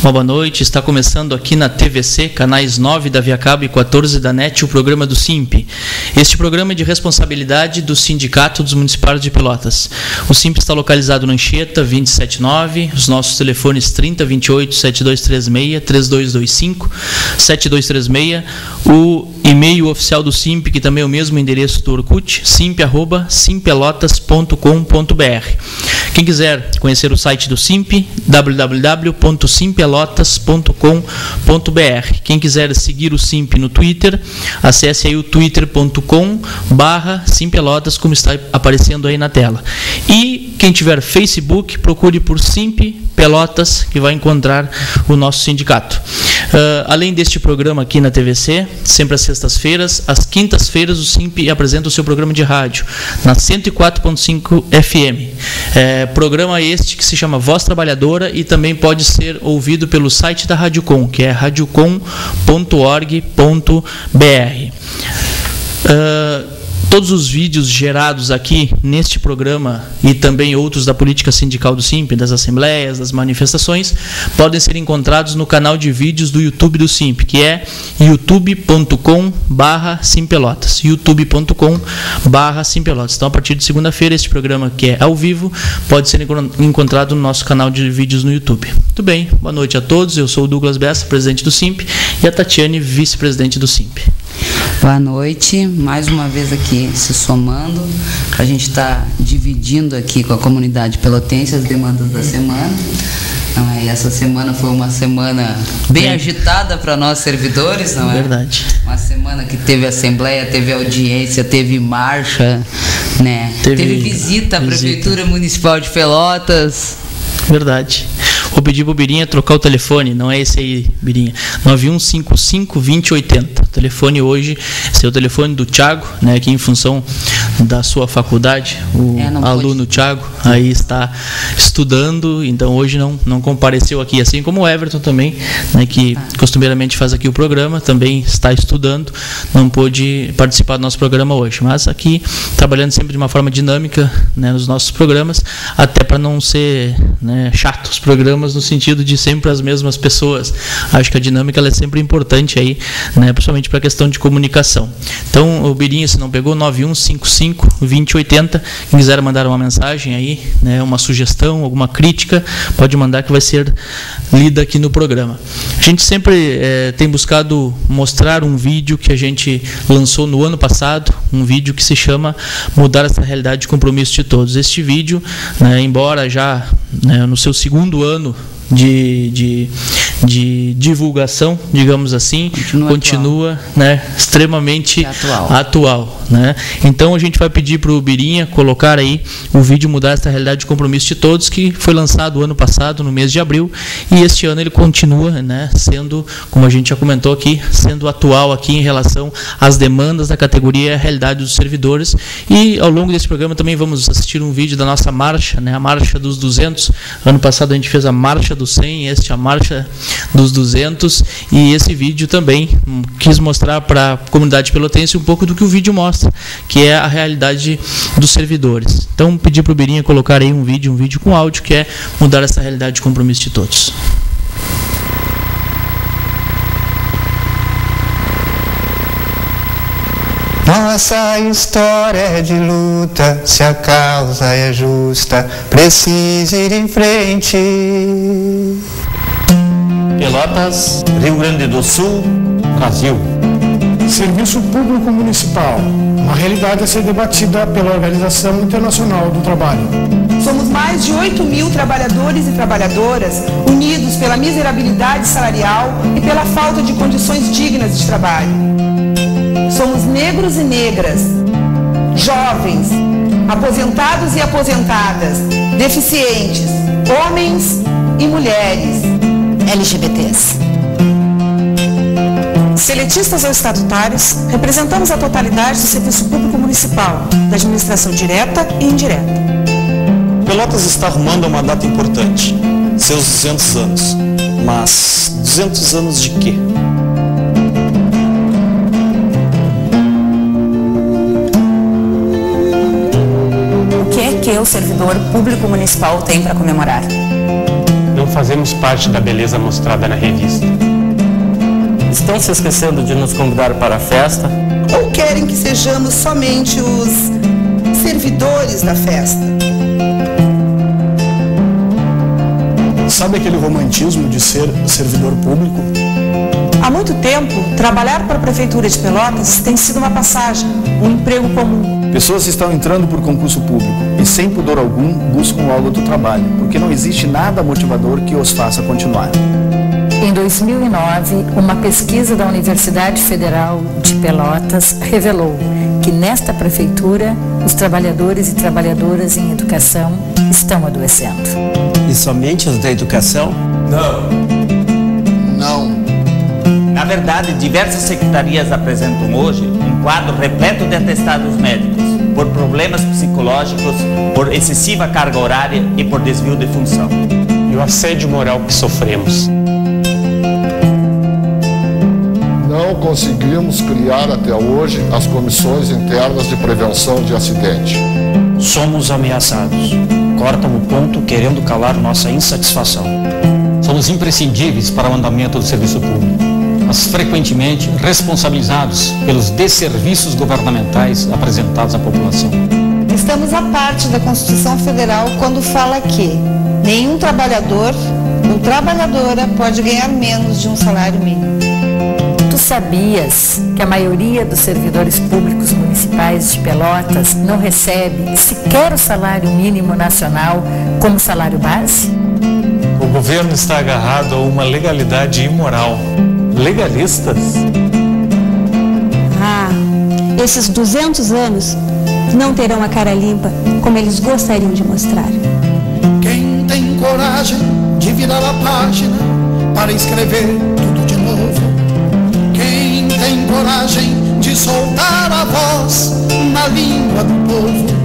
Uma boa noite, está começando aqui na TVC, canais 9 da Via Cabo e 14 da NET, o programa do SIMP. Este programa é de responsabilidade do Sindicato dos Municipários de Pelotas. O SIMP está localizado no Anchieta 279, os nossos telefones 3028-7236, 3225-7236, o e-mail oficial do SIMP, que também é o mesmo endereço do Orkut, simp@simpelotas.com.br. Quem quiser conhecer o site do SIMP, www.simpelotas.com.br. Quem quiser seguir o SIMP no Twitter, acesse aí o twitter.com/simpelotas, como está aparecendo aí na tela. E quem tiver Facebook, procure por SIMP Pelotas, que vai encontrar o nosso sindicato. Além deste programa aqui na TVC, sempre às sextas-feiras, às quintas-feiras o SIMP apresenta o seu programa de rádio, na 104.5 FM. Programa este que se chama Voz Trabalhadora e também pode ser ouvido pelo site da Radiocom, que é radiocom.org.br. Todos os vídeos gerados aqui neste programa e também outros da política sindical do SIMP, das assembleias, das manifestações, podem ser encontrados no canal de vídeos do YouTube do SIMP, que é youtube.com/simpelotas, youtube.com/simpelotas. Então, a partir de segunda-feira, este programa, que é ao vivo, pode ser encontrado no nosso canal de vídeos no YouTube. Muito bem, boa noite a todos. Eu sou o Douglas Bessa, presidente do SIMP, e a Tatiane, vice-presidente do SIMP. Boa noite, mais uma vez aqui se somando. A gente está dividindo aqui com a comunidade pelotense as demandas da semana. E essa semana foi uma semana bem agitada para nós servidores, não é? Verdade. Uma semana que teve assembleia, teve audiência, teve marcha, né? Teve visita à Prefeitura Municipal de Pelotas. Verdade. Vou pedir para o Birinha trocar o telefone, não é esse aí, Birinha, 9155-2080. O telefone hoje, esse é o telefone do Thiago, né, que em função da sua faculdade, o aluno Thiago aí está estudando, então hoje não compareceu aqui, assim como o Everton também, né, que costumeiramente faz aqui o programa, também está estudando, não pôde participar do nosso programa hoje, mas aqui trabalhando sempre de uma forma dinâmica, né, nos nossos programas, até para não ser, né, chato os programas, no sentido de sempre as mesmas pessoas. Acho que a dinâmica ela é sempre importante aí, né, principalmente para a questão de comunicação. Então, o Birinha, se não pegou, 9155-2080, quem quiser mandar uma mensagem aí, né, uma sugestão, alguma crítica, pode mandar que vai ser lida aqui no programa. A gente sempre tem buscado mostrar um vídeo que a gente lançou no ano passado, um vídeo que se chama Mudar essa Realidade de Compromisso de Todos. Este vídeo, né, embora já, né, no seu segundo ano de divulgação, digamos assim, continua, né, extremamente atual, né? Então a gente vai pedir para o Birinha colocar aí o vídeo Mudar essa Realidade de Compromisso de Todos, que foi lançado ano passado, no mês de abril, e este ano ele continua, né, sendo, como a gente já comentou aqui, sendo atual aqui em relação às demandas da categoria e à realidade dos servidores. E ao longo desse programa também vamos assistir um vídeo da nossa marcha, né, a Marcha dos 200. Ano passado a gente fez a Marcha dos 100, este a Marcha dos 200, e esse vídeo também quis mostrar para a comunidade pelotense um pouco do que o vídeo mostra, que é a realidade dos servidores. Então, pedir para o Birinha colocar aí um vídeo com áudio, que é Mudar essa Realidade de Compromisso de Todos. Nossa história é de luta, se a causa é justa, precisa ir em frente. Pelotas, Rio Grande do Sul, Brasil. Serviço Público Municipal, uma realidade a ser debatida pela Organização Internacional do Trabalho. Somos mais de 8.000 trabalhadores e trabalhadoras unidos pela miserabilidade salarial e pela falta de condições dignas de trabalho. Somos negros e negras, jovens, aposentados e aposentadas, deficientes, homens e mulheres, LGBTs. Seletistas ou estatutários, representamos a totalidade do serviço público municipal, da administração direta e indireta. Pelotas está arrumando uma data importante, seus 200 anos. Mas 200 anos de quê? O que o servidor público municipal tem para comemorar? Não não fazemos parte da beleza mostrada na revista. Estão se esquecendo de nos convidar para a festa? Ou querem que sejamos somente os servidores da festa? Sabe aquele romantismo de ser servidor público? Há muito tempo, trabalhar para a Prefeitura de Pelotas tem sido uma passagem, um emprego comum. Pessoas estão entrando por concurso público e, sem pudor algum, buscam algo do trabalho, porque não existe nada motivador que os faça continuar. Em 2009, uma pesquisa da Universidade Federal de Pelotas revelou que nesta prefeitura os trabalhadores e trabalhadoras em educação estão adoecendo. E somente os da educação? Não. Na verdade, diversas secretarias apresentam hoje um quadro repleto de atestados médicos por problemas psicológicos, por excessiva carga horária e por desvio de função. E o assédio moral que sofremos. Não conseguimos criar até hoje as comissões internas de prevenção de acidente. Somos ameaçados. Cortam o ponto querendo calar nossa insatisfação. Somos imprescindíveis para o andamento do serviço público, mas frequentemente responsabilizados pelos desserviços governamentais apresentados à população. Estamos à parte da Constituição Federal quando fala que nenhum trabalhador ou trabalhadora pode ganhar menos de um salário mínimo. Tu sabias que a maioria dos servidores públicos municipais de Pelotas não recebe sequer o salário mínimo nacional como salário base? O governo está agarrado a uma legalidade imoral. Legalistas? Esses 200 anos não terão a cara limpa como eles gostariam de mostrar. Quem tem coragem de virar a página para escrever tudo de novo? Quem tem coragem de soltar a voz na língua do povo?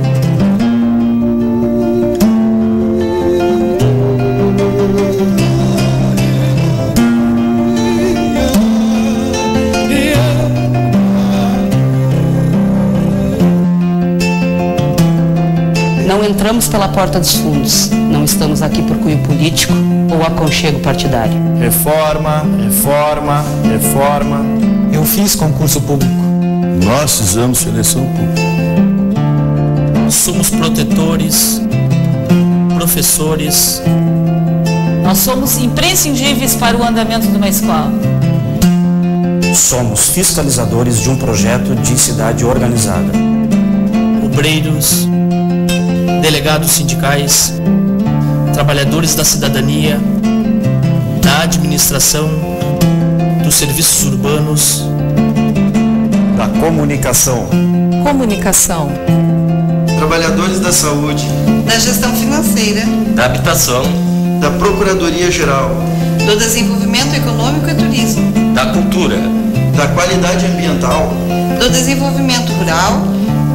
Não entramos pela porta dos fundos. Não estamos aqui por cunho político ou aconchego partidário. Reforma, reforma, reforma. Eu fiz concurso público. Nós fizemos seleção pública. Somos protetores, professores. Nós somos imprescindíveis para o andamento de uma escola. Somos fiscalizadores de um projeto de cidade organizada. Obreiros, delegados sindicais, trabalhadores da cidadania, da administração, dos serviços urbanos, Da comunicação. Comunicação. Trabalhadores da saúde, Da gestão financeira, Da habitação, da Procuradoria-Geral, do desenvolvimento econômico e turismo, da cultura, da qualidade ambiental, do desenvolvimento rural,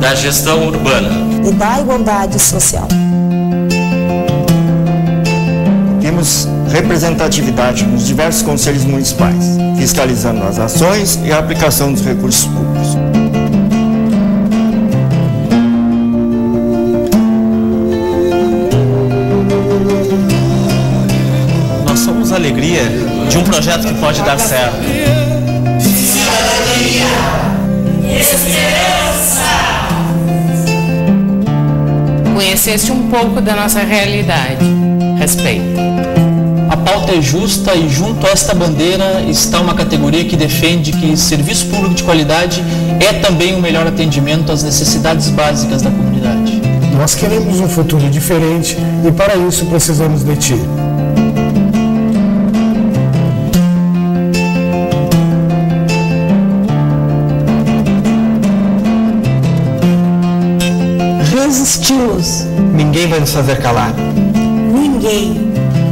da gestão urbana E da igualdade social. Temos representatividade nos diversos conselhos municipais, fiscalizando as ações e a aplicação dos recursos públicos. Nós somos a alegria de um projeto que pode dar certo. Cidadania, esperança. Conheceste um pouco da nossa realidade. Respeito. A pauta é justa e junto a esta bandeira está uma categoria que defende que serviço público de qualidade é também o melhor atendimento às necessidades básicas da comunidade. Nós queremos um futuro diferente e para isso precisamos de ti. Resistimos. Ninguém vai nos fazer calar. Ninguém.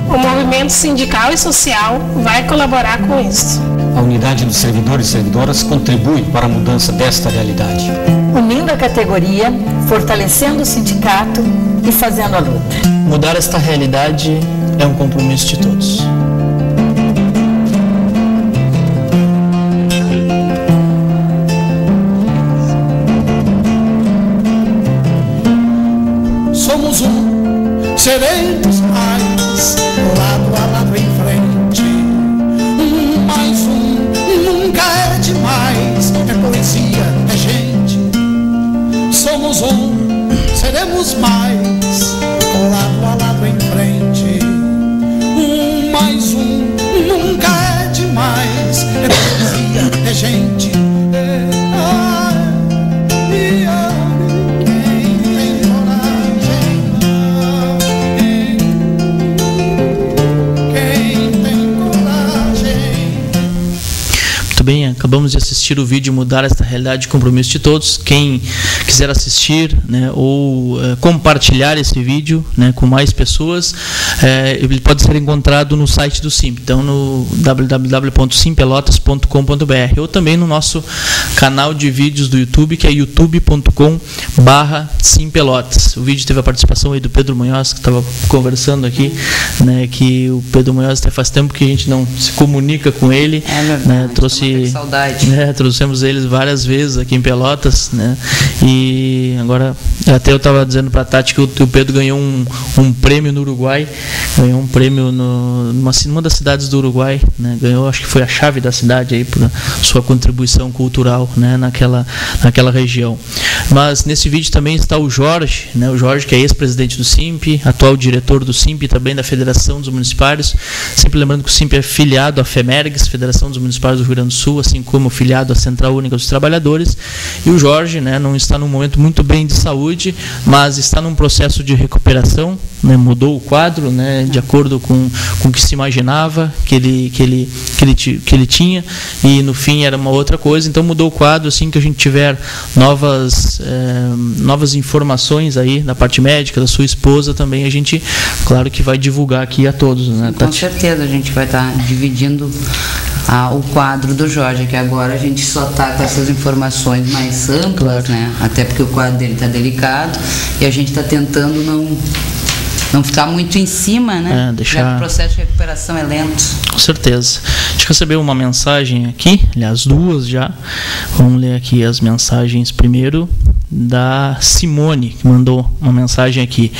O movimento sindical e social vai colaborar com isso. A unidade dos servidores e servidoras contribui para a mudança desta realidade. Unindo a categoria, fortalecendo o sindicato e fazendo a luta. Mudar esta realidade é um compromisso de todos. Somos seremos mais lado a somos mais, lado a lado em frente. 1 mais 1 nunca é demais. É poesia, é gente. Bem, acabamos de assistir o vídeo Mudar Esta Realidade, Compromisso de Todos. Quem quiser assistir, né, ou compartilhar esse vídeo, né, com mais pessoas, ele pode ser encontrado no site do SIMP, então no www.simpelotas.com.br, ou também no nosso canal de vídeos do YouTube, que é youtube.com/simpelotas. O vídeo teve a participação aí do Pedro Munhoz, que estava conversando aqui, né, que o Pedro Munhoz até faz tempo que a gente não se comunica com ele, né, trouxe saudade. Trouxemos eles várias vezes aqui em Pelotas, né? E agora até eu estava dizendo para a Tati que o Pedro ganhou um prêmio no Uruguai, ganhou um prêmio numa das cidades do Uruguai, né? Ganhou, acho que foi a chave da cidade aí por sua contribuição cultural, né? naquela região. Mas nesse vídeo também está o Jorge, né? O Jorge, que é ex-presidente do SIMP, atual diretor do SIMP e também da Federação dos Municipários. Sempre lembrando que o SIMP é filiado à FEMERGS, Federação dos Municipários do Rio Grande do Sul, assim como filiado à Central Única dos Trabalhadores. E o Jorge, né, não está num momento muito bem de saúde, mas está num processo de recuperação, né, mudou o quadro, né, de acordo com o que se imaginava que ele tinha, e no fim era uma outra coisa. Então mudou o quadro. Assim que a gente tiver novas informações aí da parte médica, da sua esposa também, a gente, claro que vai divulgar aqui a todos, né, com certeza a gente vai estar dividindo o quadro do Jorge, que agora a gente só está com essas informações mais amplas, né? Até porque o quadro dele está delicado e a gente está tentando não ficar muito em cima, né? Já o processo de recuperação é lento. Com certeza. A gente recebeu uma mensagem aqui, aliás, duas já. Vamos ler aqui as mensagens primeiro da Simone, que mandou uma mensagem aqui.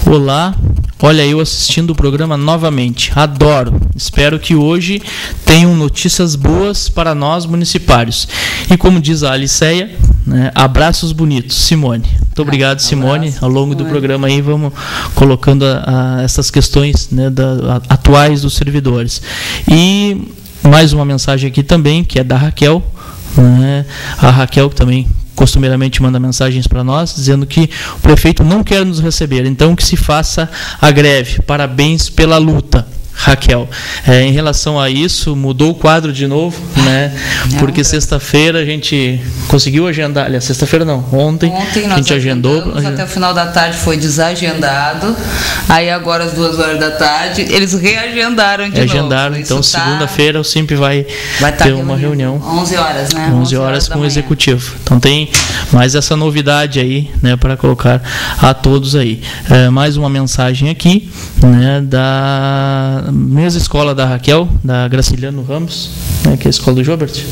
Olá, olha eu assistindo o programa novamente, adoro, espero que hoje tenham notícias boas para nós municipários. E como diz a Aliceia, né, abraços bonitos, Simone. Muito obrigado, Simone. Ao longo do programa aí vamos colocando essas questões, né, atuais dos servidores. E mais uma mensagem aqui também, que é da Raquel, né, a Raquel que também costumeiramente manda mensagens para nós, dizendo que o prefeito não quer nos receber, então que se faça a greve. Parabéns pela luta, Raquel. Em relação a isso, mudou o quadro de novo, né? Porque sexta-feira a gente conseguiu agendar, aliás, sexta-feira não, ontem a gente agendou. Até o final da tarde foi desagendado, aí agora às 2h da tarde eles reagendaram de novo. Então segunda-feira o SIMP vai ter uma reunião. 11 horas, né? 11 horas com o executivo. Então tem mais essa novidade aí, né, para colocar a todos aí. Mais uma mensagem aqui, né, da mesma escola da Raquel, da Graciliano Ramos, né, que é a escola do Jobert.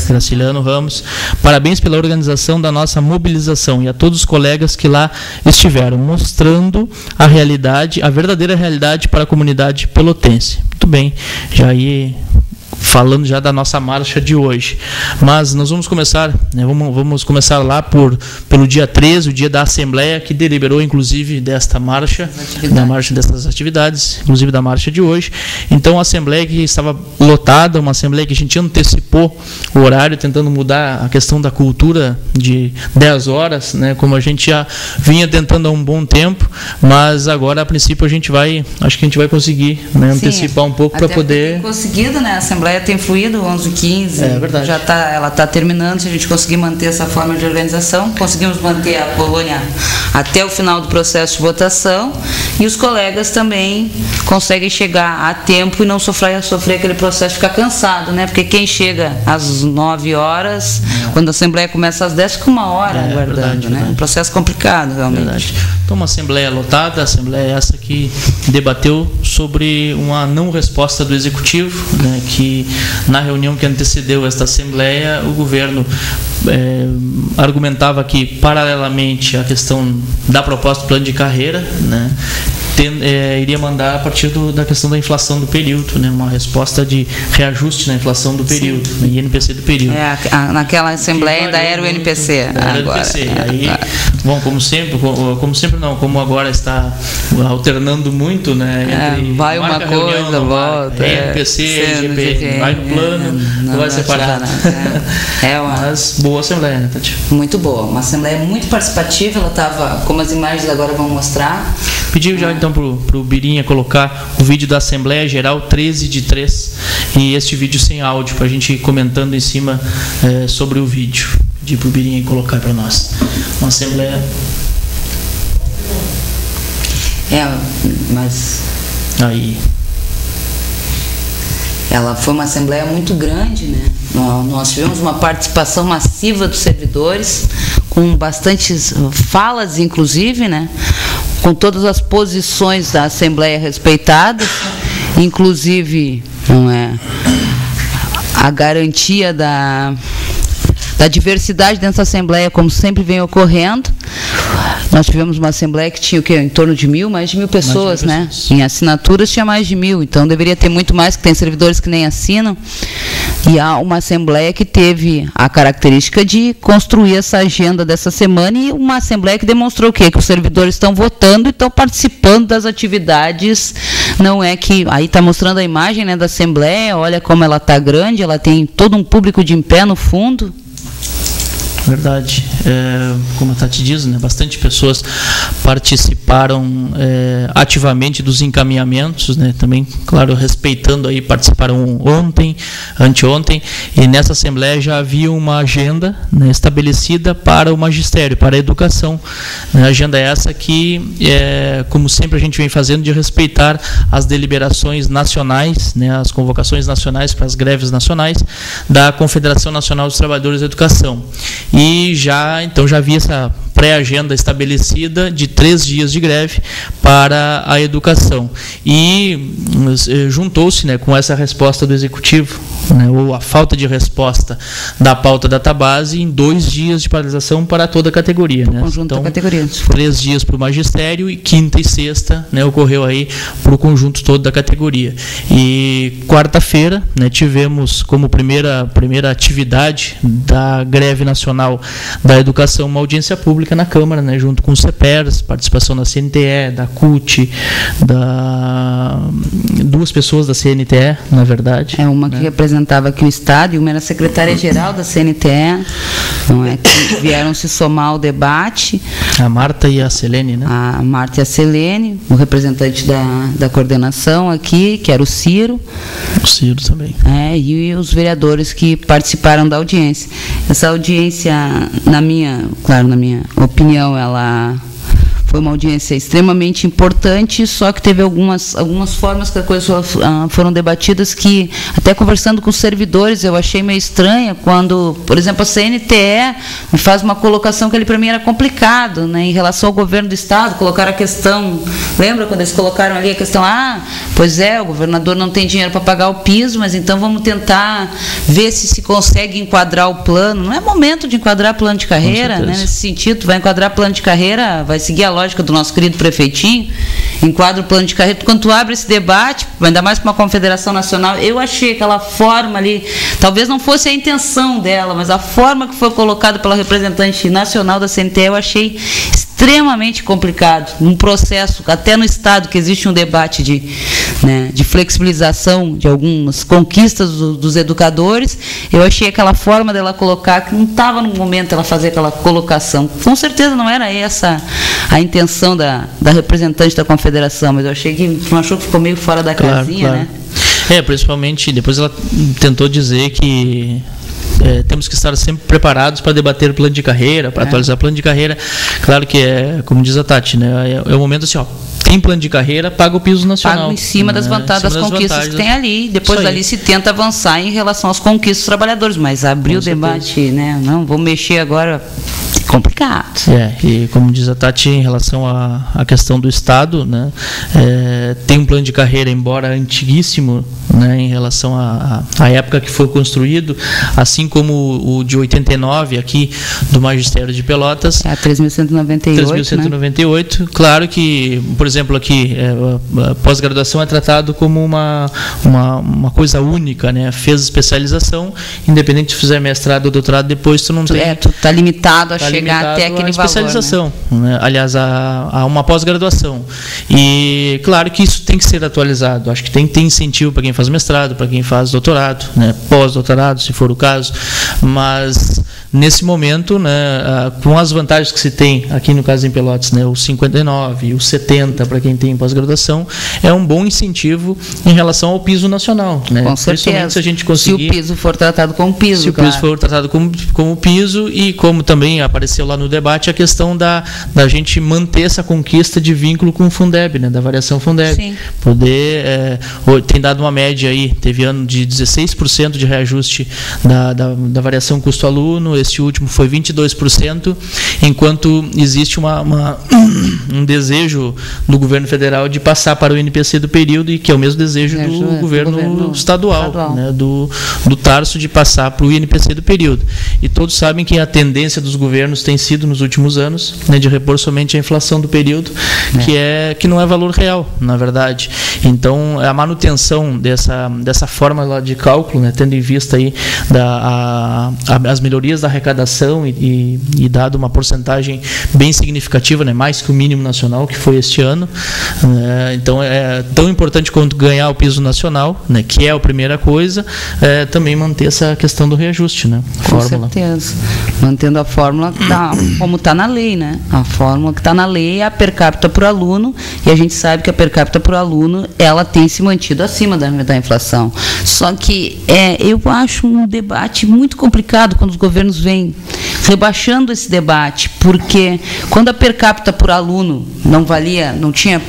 Graciliano Ramos. Parabéns pela organização da nossa mobilização e a todos os colegas que lá estiveram, mostrando a realidade, a verdadeira realidade para a comunidade pelotense. Muito bem, já aí falando já da nossa marcha de hoje. Mas nós vamos começar, né, vamos começar lá pelo dia 13, o dia da Assembleia, que deliberou inclusive desta marcha, da marcha dessas atividades, inclusive da marcha de hoje. Então a Assembleia que estava lotada, uma Assembleia que a gente antecipou o horário, tentando mudar a questão da cultura de 10 horas, né, como a gente já vinha tentando há um bom tempo, mas agora a princípio acho que a gente vai conseguir, né, antecipar um pouco para poder... Tem conseguido, né, a Assembleia tem fluído 11h15, verdade. Ela está terminando. Se a gente conseguir manter essa forma de organização, conseguimos manter a colônia até o final do processo de votação, e os colegas também conseguem chegar a tempo e não sofrer aquele processo de ficar cansado, né? Porque quem chega às 9 horas, quando a Assembleia começa às 10, fica 1 hora aguardando, né? Um processo complicado, realmente. Verdade. Então, uma Assembleia lotada, a Assembleia essa que debateu sobre uma não resposta do Executivo, né, que na reunião que antecedeu esta Assembleia, o governo argumentava que, paralelamente à questão da proposta do plano de carreira, né, iria mandar a partir da questão da inflação do período, né? Uma resposta de reajuste na inflação do período, no INPC do período. Naquela assembleia ainda era o INPC. Aí, bom, como agora está alternando muito, né? Vai uma coisa, volta. INPC, IGP, vai no plano, não vai separar. Mas boa assembleia, né, Tati? Muito boa, uma assembleia muito participativa, ela estava, como as imagens agora vão mostrar. Pediu já então pro Birinha colocar o vídeo da Assembleia Geral 13/3 e este vídeo sem áudio, para a gente ir comentando em cima sobre o vídeo. Pedir pro Birinha colocar para nós. Uma Assembleia. Mas. Aí. Ela foi uma assembleia muito grande, né? Nós tivemos uma participação massiva dos servidores, com bastantes falas, inclusive, né? Com todas as posições da assembleia respeitadas, inclusive a garantia da diversidade dentro da assembleia, como sempre vem ocorrendo. Nós tivemos uma assembleia que tinha em torno de mais de 1.000 pessoas, né? Em assinaturas tinha mais de 1.000, então deveria ter muito mais, que tem servidores que nem assinam. E há uma assembleia que teve a característica de construir essa agenda dessa semana, e uma assembleia que demonstrou o quê? Que os servidores estão votando e estão participando das atividades. Não é que... Aí está mostrando a imagem, né, da assembleia, olha como ela está grande, ela tem todo um público de em pé no fundo. Verdade. Como a Tati diz, né, bastante pessoas participaram ativamente dos encaminhamentos, né, também, claro, respeitando aí, participaram ontem, anteontem, e nessa Assembleia já havia uma agenda, né, estabelecida para o magistério, para a educação. A agenda essa que, como sempre a gente vem fazendo, de respeitar as deliberações nacionais, né, as convocações nacionais para as greves nacionais da Confederação Nacional dos Trabalhadores da Educação. E já havia essa pré-agenda estabelecida de 3 dias de greve para a educação. E juntou-se, né, com essa resposta do Executivo, né, ou a falta de resposta da pauta da Tabase, em 2 dias de paralisação para toda a categoria. Né? Conjunto da categoria. 3 dias para o magistério e quinta e sexta, né, ocorreu aí para o conjunto todo da categoria. E quarta-feira, né, tivemos como primeira atividade da greve nacional da educação uma audiência pública na Câmara, né, junto com o CEPERS, participação da CNTE, da CUT, 2 pessoas da CNTE, na verdade. Uma que representava aqui o Estado e uma era a secretária-geral da CNTE, não é, que vieram se somar ao debate. A Marta e a Selene, né? A Marta e a Selene, o representante da coordenação aqui, que era o Ciro. O Ciro também. E os vereadores que participaram da audiência. Essa audiência, na minha opinião, ela foi uma audiência extremamente importante, só que teve algumas formas que as coisas foram debatidas que, até conversando com os servidores, eu achei meio estranha, quando, por exemplo, a CNTE me faz uma colocação que ali para mim era complicado, né, em relação ao governo do Estado, colocaram a questão, lembra quando eles colocaram ali a questão, pois o governador não tem dinheiro para pagar o piso, mas então vamos tentar ver se consegue enquadrar o plano. Não é momento de enquadrar plano de carreira, né, nesse sentido, vai enquadrar plano de carreira, vai seguir a lógica do nosso querido prefeitinho, enquadra o plano de carreira. Quando tu abre esse debate, ainda mais com uma confederação nacional, eu achei aquela forma ali, talvez não fosse a intenção dela, mas a forma que foi colocada pela representante nacional da CNTE, eu achei extremamente complicado. Num processo, até no Estado, que existe um debate de flexibilização de algumas conquistas dos educadores, eu achei aquela forma dela colocar, que não estava no momento ela fazer aquela colocação. Com certeza não era essa a intenção da representante da confederação, mas eu achei que não achou que ficou meio fora da casinha, claro. Né? Principalmente, depois ela tentou dizer que temos que estar sempre preparados para debater o plano de carreira, para atualizar o plano de carreira. Claro que como diz a Tati, né, é o momento assim, tem plano de carreira, paga o piso nacional. Paga em cima das conquistas que tem ali. Depois dali se tenta avançar em relação às conquistas dos trabalhadores, mas abrir o debate, né? Não, vou mexer agora complicado. E como diz a Tati, em relação à questão do Estado, né, tem um plano de carreira, embora antiguíssimo, né, em relação à época que foi construído, assim como o de 89 aqui do Magistério de Pelotas. 3.198. Né? Claro que, por exemplo, aqui a pós-graduação é tratado como uma coisa única, né? Fez especialização, independente de fizer mestrado ou doutorado, depois tu não tem. Tu tá limitado a chegar até aquele especialização, valor, né? Aliás, a uma pós-graduação. E claro que isso tem que ser atualizado. Acho que tem que ter incentivo para quem faz mestrado, para quem faz doutorado, né? Pós-doutorado, se for o caso. Mas nesse momento, né, com as vantagens que se tem aqui no caso em Pelotas, né, o 59 e o 70 para quem tem pós-graduação, é um bom incentivo em relação ao piso nacional, né? Com certeza. Se a gente conseguir, se o piso for tratado como piso, se o piso for tratado como piso, e como também apareceu lá no debate a questão da gente manter essa conquista de vínculo com o Fundeb, né, da variação Fundeb. Sim. Poder tem dado uma média aí, teve ano de 16% de reajuste da variação custo-aluno. Este último foi 22%, enquanto existe um desejo do governo federal de passar para o INPC do período, e que é o mesmo desejo do governo estadual. Né, do Tarso, de passar para o INPC do período. E todos sabem que a tendência dos governos tem sido, nos últimos anos, né, de repor somente a inflação do período, que não é valor real, na verdade. Então, a manutenção dessa fórmula de cálculo, né, tendo em vista aí as melhorias da arrecadação e dado uma porcentagem bem significativa, né, mais que o mínimo nacional, que foi este ano. Então, é tão importante quanto ganhar o piso nacional, né, que é a primeira coisa, também manter essa questão do reajuste, né? Com certeza. Mantendo a fórmula como está na lei, né? A fórmula que está na lei é a per capita por aluno, e a gente sabe que a per capita por aluno, ela tem se mantido acima da inflação. Só que eu acho um debate muito complicado quando os governos vêm rebaixando esse debate, porque quando a per capita por aluno não tinha,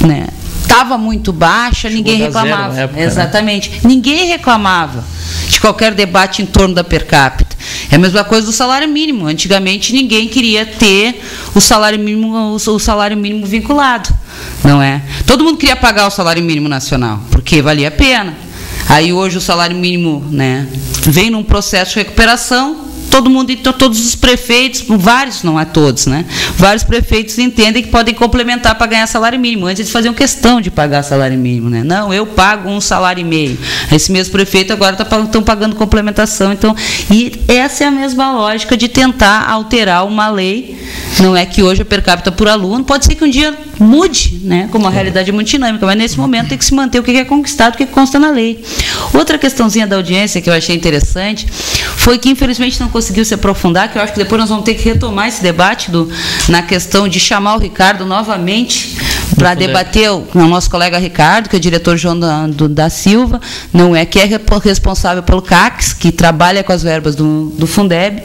né, estava muito baixa, ninguém reclamava. Época, exatamente. Né? Ninguém reclamava de qualquer debate em torno da per capita. É a mesma coisa do salário mínimo. Antigamente ninguém queria ter o salário mínimo vinculado, não é? Todo mundo queria pagar o salário mínimo nacional, porque valia a pena. Aí hoje o salário mínimo, né, vem num processo de recuperação. Todos os prefeitos, vários, não é todos, né? Vários prefeitos entendem que podem complementar para ganhar salário mínimo. Antes eles faziam questão de pagar salário mínimo, né? Não, eu pago 1,5 salário. Esse mesmo prefeito agora estão pagando complementação. Então, e essa é a mesma lógica de tentar alterar uma lei. Não é que hoje a per capita por aluno, pode ser que um dia mude, né? Como a realidade é muito dinâmica, mas nesse momento tem que se manter o que é conquistado, o que consta na lei. Outra questãozinha da audiência que eu achei interessante foi que, infelizmente, não conseguiu se aprofundar, que eu acho que depois nós vamos ter que retomar esse debate na questão de chamar o Ricardo novamente para debater o nosso colega Ricardo, que é o diretor João da Silva, não é, que é responsável pelo CACS, que trabalha com as verbas do Fundeb,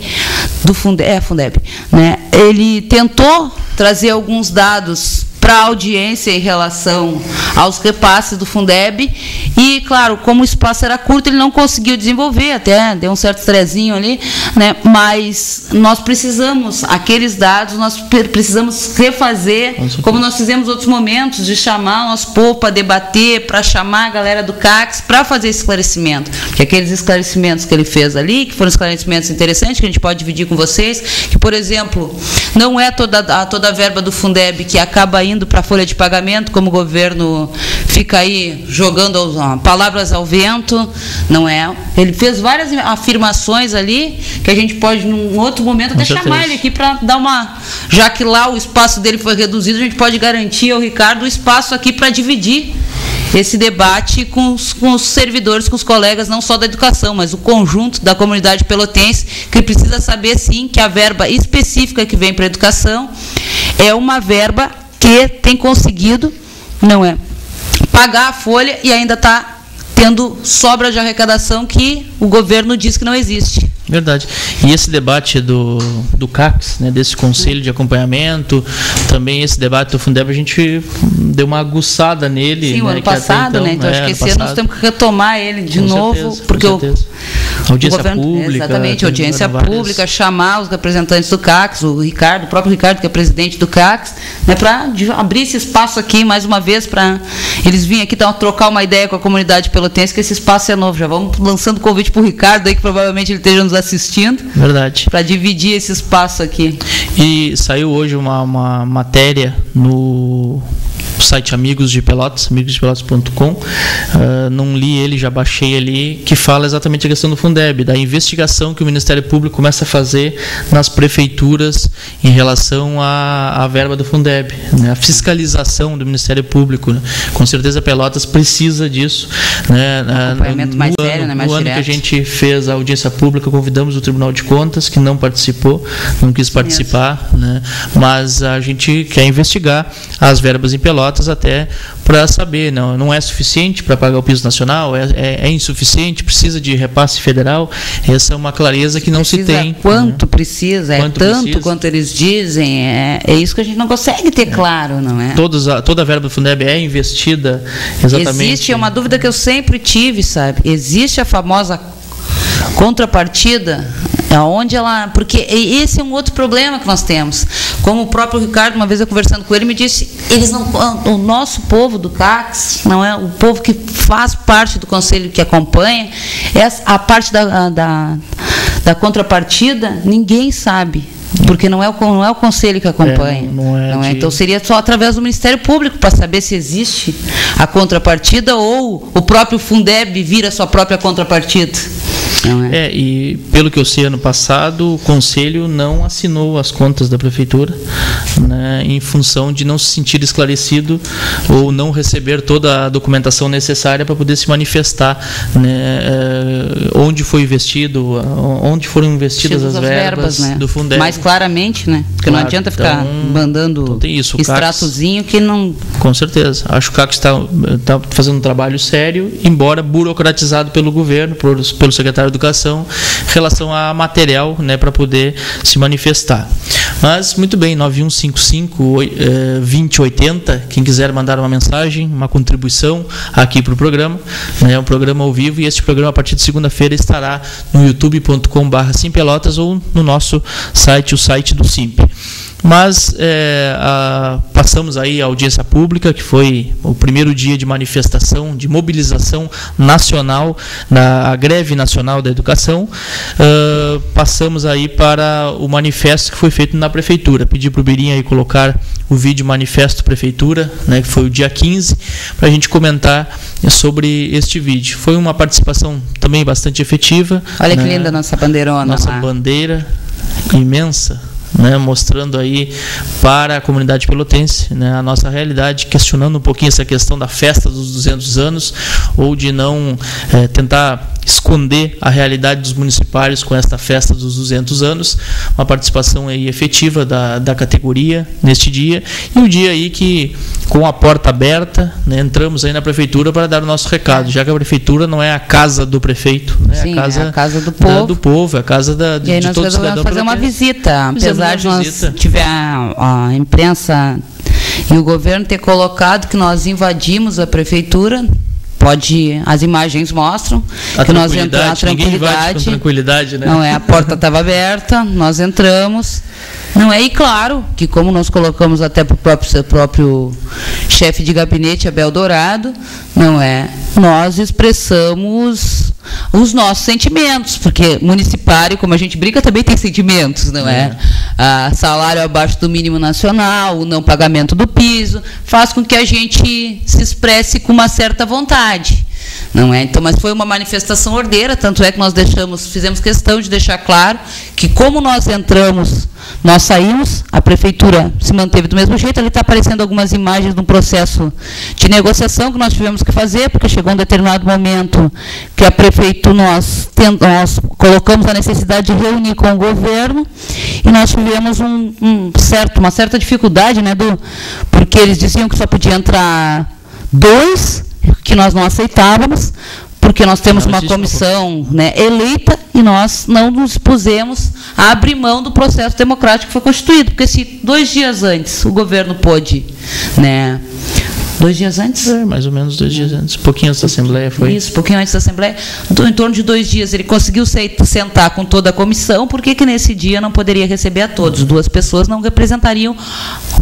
Fundeb, né? Ele tentou trazer alguns dados para a audiência em relação aos repasses do Fundeb, e, claro, como o espaço era curto, ele não conseguiu desenvolver, até deu um certo estressinho ali, né? Mas nós precisamos, aqueles dados, nós precisamos refazer, como nós fizemos em outros momentos, de chamar o nosso povo para debater, para chamar a galera do CACS para fazer esse esclarecimento, porque aqueles esclarecimentos que ele fez ali, que foram esclarecimentos interessantes, que a gente pode dividir com vocês, que, por exemplo, não é toda a verba do Fundeb que acaba indo para a folha de pagamento, como o governo fica aí jogando palavras ao vento, não é? Ele fez várias afirmações ali, que a gente pode, num outro momento, até chamar ele aqui para dar uma... Já que lá o espaço dele foi reduzido, a gente pode garantir ao Ricardo o espaço aqui para dividir esse debate com os servidores, com os colegas, não só da educação, mas o conjunto da comunidade pelotense, que precisa saber, sim, que a verba específica que vem para a educação é uma verba que tem conseguido, não é, pagar a folha e ainda está tendo sobra de arrecadação que o governo diz que não existe. Verdade. E esse debate do CACS, né, desse conselho de acompanhamento, também esse debate do Fundeb, a gente deu uma aguçada nele. Sim, o ano passado, né? Então acho que esse ano nós temos que retomar ele de novo, porque Audiência pública. Exatamente, audiência pública, chamar os representantes do CACS, o próprio Ricardo, que é presidente do CACS, né, para abrir esse espaço aqui, mais uma vez, para eles virem aqui trocar uma ideia com a comunidade pelotense, que esse espaço é novo. Já vamos lançando convite para o Ricardo, aí, que provavelmente ele esteja nos assistindo. Verdade. Para dividir esse espaço aqui. E saiu hoje uma matéria no site Amigos de Pelotas, amigosdepelotas.com, não li ele, já baixei ali, que fala exatamente a questão do Fundeb, da investigação que o Ministério Público começa a fazer nas prefeituras em relação à verba do Fundeb, né? A fiscalização do Ministério Público, né? Com certeza Pelotas precisa disso, né? Acompanhamento mais sério, né? Mais no ano direto. que a gente fez a audiência pública, convidamos o Tribunal de Contas, que não participou, não quis participar, né? Mas a gente quer investigar as verbas em Pelotas até para saber, não é suficiente para pagar o piso nacional, é insuficiente, precisa de repasse federal. Essa é uma clareza que não se tem. Quanto precisa, tanto quanto eles dizem, é isso que a gente não consegue ter claro, não é? Toda a verba do Fundeb é investida exatamente. Existe, é uma dúvida que eu sempre tive, sabe? Existe a famosa contrapartida, aonde ela, porque esse é um outro problema que nós temos. Como o próprio Ricardo, uma vez eu conversando com ele, me disse, o nosso povo do CACS, não é o povo que faz parte do conselho que acompanha, a parte da contrapartida, ninguém sabe. Porque não é o conselho que acompanha. Então seria só através do Ministério Público para saber se existe a contrapartida ou o próprio Fundeb vira a sua própria contrapartida. E pelo que eu sei, ano passado o Conselho não assinou as contas da Prefeitura, né, em função de não se sentir esclarecido ou não receber toda a documentação necessária para poder se manifestar, né, onde foi investido, onde foram investidas as verbas, né, do Fundeb. Mais claramente, né? Porque não adianta ficar mandando extratozinho que não... Com certeza. Acho que o CACS está fazendo um trabalho sério, embora burocratizado pelo governo, pelo secretário de Educação, em relação a material, né, para poder se manifestar. Mas, muito bem, 9155-2080, quem quiser mandar uma mensagem, uma contribuição aqui para o programa, né, é um programa ao vivo, e este programa, a partir de segunda-feira, estará no youtube.com/simpelotas ou no nosso site, o site do Simp. Mas passamos aí a audiência pública, que foi o primeiro dia de manifestação, de mobilização nacional, a greve nacional da educação. Passamos aí para o manifesto que foi feito na Prefeitura. Pedi para o Birinha aí colocar o vídeo Manifesto Prefeitura, né, que foi o dia 15, para a gente comentar sobre este vídeo. Foi uma participação também bastante efetiva. Olha, né, que linda a nossa bandeirona. Nossa bandeira imensa, né, mostrando aí para a comunidade pelotense, né, a nossa realidade, questionando um pouquinho essa questão da festa dos 200 anos, ou de não tentar esconder a realidade dos municipários com esta festa dos 200 anos. Uma participação aí efetiva da categoria neste dia, e um dia aí que, com a porta aberta, né, entramos aí na Prefeitura para dar o nosso recado, já que a Prefeitura não é a casa do prefeito, né? Sim, é a casa do povo. Do povo, é a casa de todo cidadão. E aí nós resolvemos fazer uma visita, apesar de nós tiver a imprensa e o governo ter colocado que nós invadimos a Prefeitura. As imagens mostram que nós entramos, ninguém invade com tranquilidade, né? Não é, a porta estava aberta, nós entramos, não é, e claro que, como nós colocamos até para o próprio chefe de gabinete, Abel Dourado, não é, nós expressamos os nossos sentimentos, porque municipário, como a gente brinca, também tem sentimentos, não é? Salário abaixo do mínimo nacional, o não pagamento do piso, faz com que a gente se expresse com uma certa vontade, não é? Então, mas foi uma manifestação ordeira, tanto é que nós fizemos questão de deixar claro que, como nós entramos, nós saímos, a Prefeitura se manteve do mesmo jeito. Ali está aparecendo algumas imagens de um processo de negociação que nós tivemos que fazer, porque chegou um determinado momento que a Prefeitura, nós colocamos a necessidade de reunir com o governo, e nós tivemos uma certa dificuldade, né, porque eles diziam que só podia entrar 2, que nós não aceitávamos, porque nós temos uma comissão, né, eleita, e nós não nos pusemos a abrir mão do processo democrático que foi constituído, porque se 2 dias antes o governo pôde, né, 2 dias antes? Mais ou menos 2 dias antes. Pouquinho antes da Assembleia foi. Isso, pouquinho antes da Assembleia. Em torno de 2 dias ele conseguiu sentar com toda a comissão, porque que nesse dia não poderia receber a todos. 2 pessoas não representariam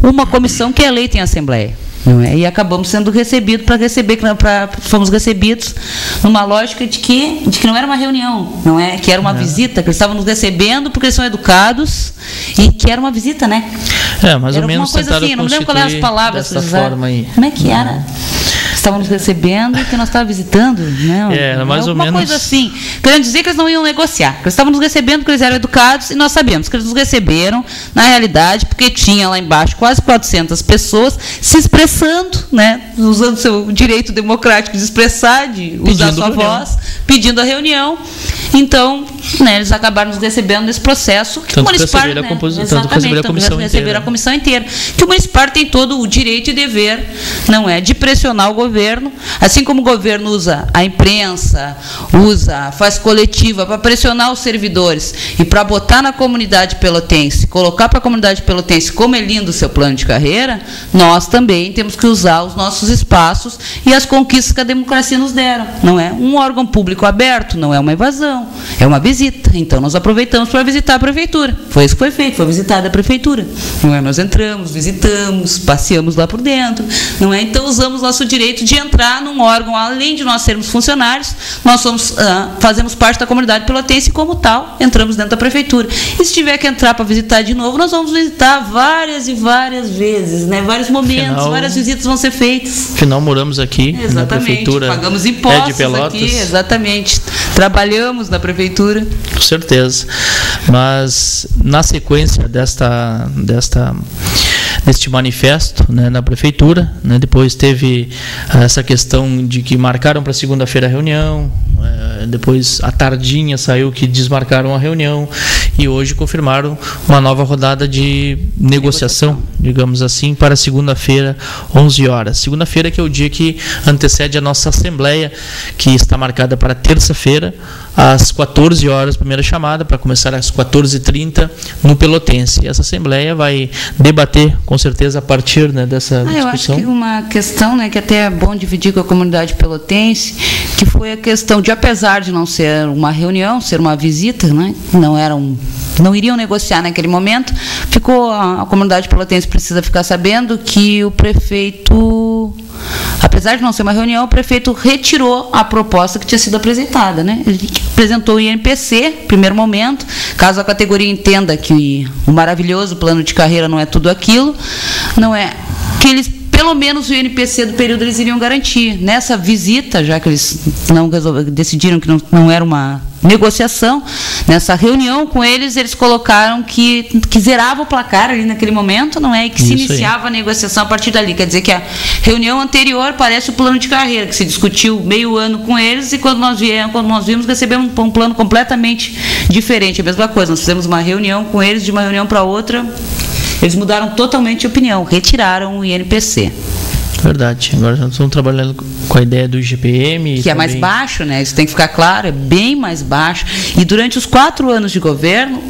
uma comissão que é eleita em Assembleia. Não é? E acabamos sendo recebidos fomos recebidos numa lógica de que não era uma reunião, não é? Que era uma visita, que eles estavam nos recebendo porque eles são educados e que era uma visita, né? Mais ou menos coisa assim, não me lembro qual eram as palavras dessa forma aí. Como é que era? Estavam nos recebendo e que nós estávamos visitando, né? Era mais ou menos. Uma coisa assim, querendo dizer que eles não iam negociar, que eles estavam nos recebendo porque eles eram educados, e nós sabemos que eles nos receberam, na realidade, porque tinha lá embaixo quase 400 pessoas se expressando, né? Usando seu direito democrático de expressar, de usar sua voz, pedindo a reunião. Então, né, eles acabaram nos recebendo nesse processo. Que tanto o Municipar, receberam a comissão inteira. Que o Municipar tem todo o direito e dever, não é, de pressionar o governo, assim como o governo usa a imprensa, faz coletiva para pressionar os servidores e para botar na comunidade pelotense, colocar para a comunidade pelotense como é lindo o seu plano de carreira, nós também temos que usar os nossos espaços e as conquistas que a democracia nos deram. Não é um órgão público aberto, não é uma invasão, é uma visita. Então nós aproveitamos para visitar a prefeitura. Foi isso que foi feito, foi visitada a prefeitura. Não é? Nós entramos, visitamos, passeamos lá por dentro, não é? Então usamos nosso direito de entrar num órgão, além de nós sermos funcionários, nós fazemos parte da comunidade pelotense e, como tal, entramos dentro da prefeitura. E se tiver que entrar para visitar de novo, nós vamos visitar várias e várias vezes, né? Vários momentos, várias visitas vão ser feitas. Afinal, moramos aqui na prefeitura. Pagamos impostos de Pelotas. Aqui, exatamente. Trabalhamos na prefeitura. Com certeza. Mas, na sequência deste manifesto, né, na prefeitura, né, depois teve essa questão de que marcaram para segunda-feira a reunião, depois à tardinha saiu que desmarcaram a reunião e hoje confirmaram uma nova rodada de negociação, digamos assim, para segunda-feira, 11 horas. Segunda-feira que é o dia que antecede a nossa Assembleia, que está marcada para terça-feira, às 14 horas, primeira chamada, para começar às 14h30 no Pelotense. Essa Assembleia vai debater, com certeza, a partir, né, dessa discussão. Eu acho que uma questão, né, que até é bom dividir com a comunidade pelotense, que foi a questão de, apesar de não ser uma reunião, ser uma visita, né, não iriam negociar naquele momento, a comunidade pelotense precisa ficar sabendo que o prefeito, apesar de não ser uma reunião, o prefeito retirou a proposta que tinha sido apresentada, né? Ele apresentou o INPC, primeiro momento, caso a categoria entenda que o maravilhoso plano de carreira não é tudo aquilo, não é que eles, pelo menos o INPC do período eles iriam garantir. Nessa visita, já que eles decidiram que não era uma negociação, nessa reunião com eles colocaram que zerava o placar ali naquele momento, não é? E que se iniciava a negociação a partir dali. Quer dizer que a reunião anterior parece o plano de carreira, que se discutiu meio ano com eles e quando nós vimos, recebemos um plano completamente diferente. A mesma coisa, nós fizemos uma reunião com eles, de uma reunião para outra, eles mudaram totalmente de opinião, retiraram o INPC. Verdade. Agora nós estamos trabalhando com a ideia do IGPM. Que é mais baixo, né? Isso tem que ficar claro, é bem mais baixo. E durante os 4 anos de governo,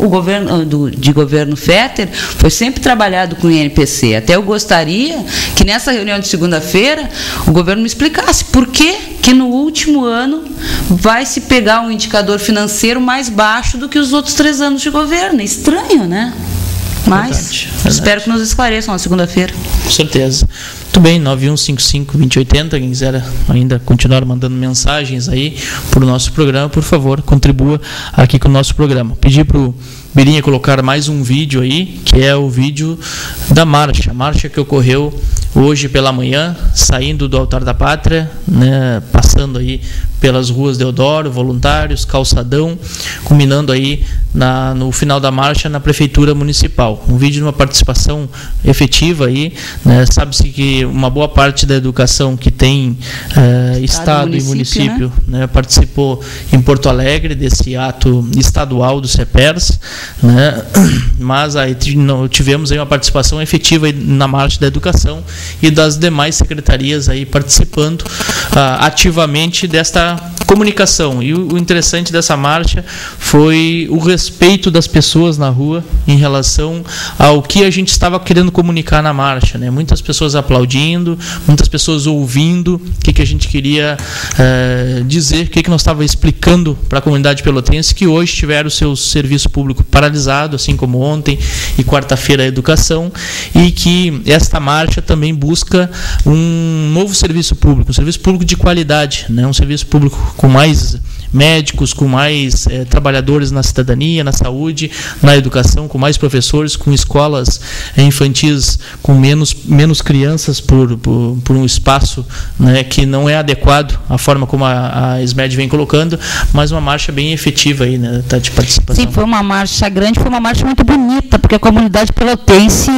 de governo Fetter, foi sempre trabalhado com o INPC. Até eu gostaria que nessa reunião de segunda-feira o governo me explicasse por que no último ano vai se pegar um indicador financeiro mais baixo do que os outros 3 anos de governo. É estranho, né? Mas espero que nos esclareçam na segunda-feira. Com certeza. Muito bem, 9155-2080, quem quiser ainda continuar mandando mensagens aí para o nosso programa, por favor, contribua aqui com o nosso programa. Pedir para o Birinha colocar mais um vídeo aí, que é o vídeo da marcha, a marcha que ocorreu hoje pela manhã, saindo do Altar da Pátria, né, passando aí pelas ruas Deodoro, voluntários, calçadão, culminando aí no final da marcha na Prefeitura Municipal. Um vídeo de uma participação efetiva aí, né, sabe-se que uma boa parte da educação que tem Estado e município, né, participou em Porto Alegre desse ato estadual do CEPERS, né, mas aí tivemos aí uma participação efetiva aí na marcha da educação e das demais secretarias aí participando ativamente desta comunicação. E o interessante dessa marcha foi o respeito das pessoas na rua em relação ao que a gente estava querendo comunicar na marcha, né? Muitas pessoas aplaudindo, muitas pessoas ouvindo o que a gente queria dizer, o que nós estávamos explicando para a comunidade pelotense, que hoje tiveram o seu serviço público paralisado, assim como ontem e quarta-feira a educação, e que esta marcha também busca um novo serviço público, um serviço público de qualidade, né? Um serviço público com mais médicos, com mais trabalhadores na cidadania, na saúde, na educação, com mais professores, com escolas infantis com menos crianças por um espaço, né, que não é adequado à forma como a SMED vem colocando, mas uma marcha bem efetiva aí, né, de participação. Sim, foi uma marcha grande, foi uma marcha muito bonita, porque a comunidade pelotense,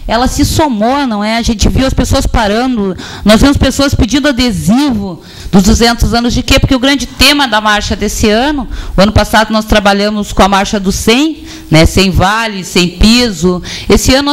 ela se somou, não é? A gente viu as pessoas parando, nós vimos pessoas pedindo adesivo dos 200 anos de quê? Porque o grande tema da marcha desse ano, o ano passado nós trabalhamos com a marcha do 100, né? 100 vale, 100 piso. Esse ano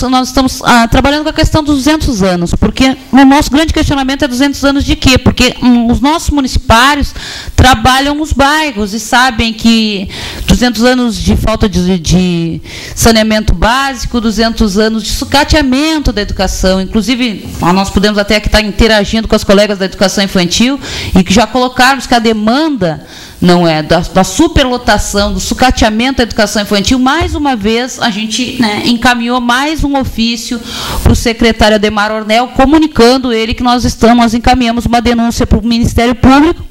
nós estamos trabalhando com a questão dos 200 anos, porque o nosso grande questionamento é 200 anos de quê? Porque os nossos municipários trabalham nos bairros e sabem que 200 anos de falta de saneamento básico, 200 anos de sucateamento da educação. Inclusive, nós podemos até aqui estar interagindo com as colegas da educação infantil e que já colocarmos que a demanda não é da superlotação, do sucateamento da educação infantil. Mais uma vez, a gente, né, encaminhou mais um ofício para o secretário Ademar Ornel, comunicando ele que nós encaminhamos uma denúncia para o Ministério Público,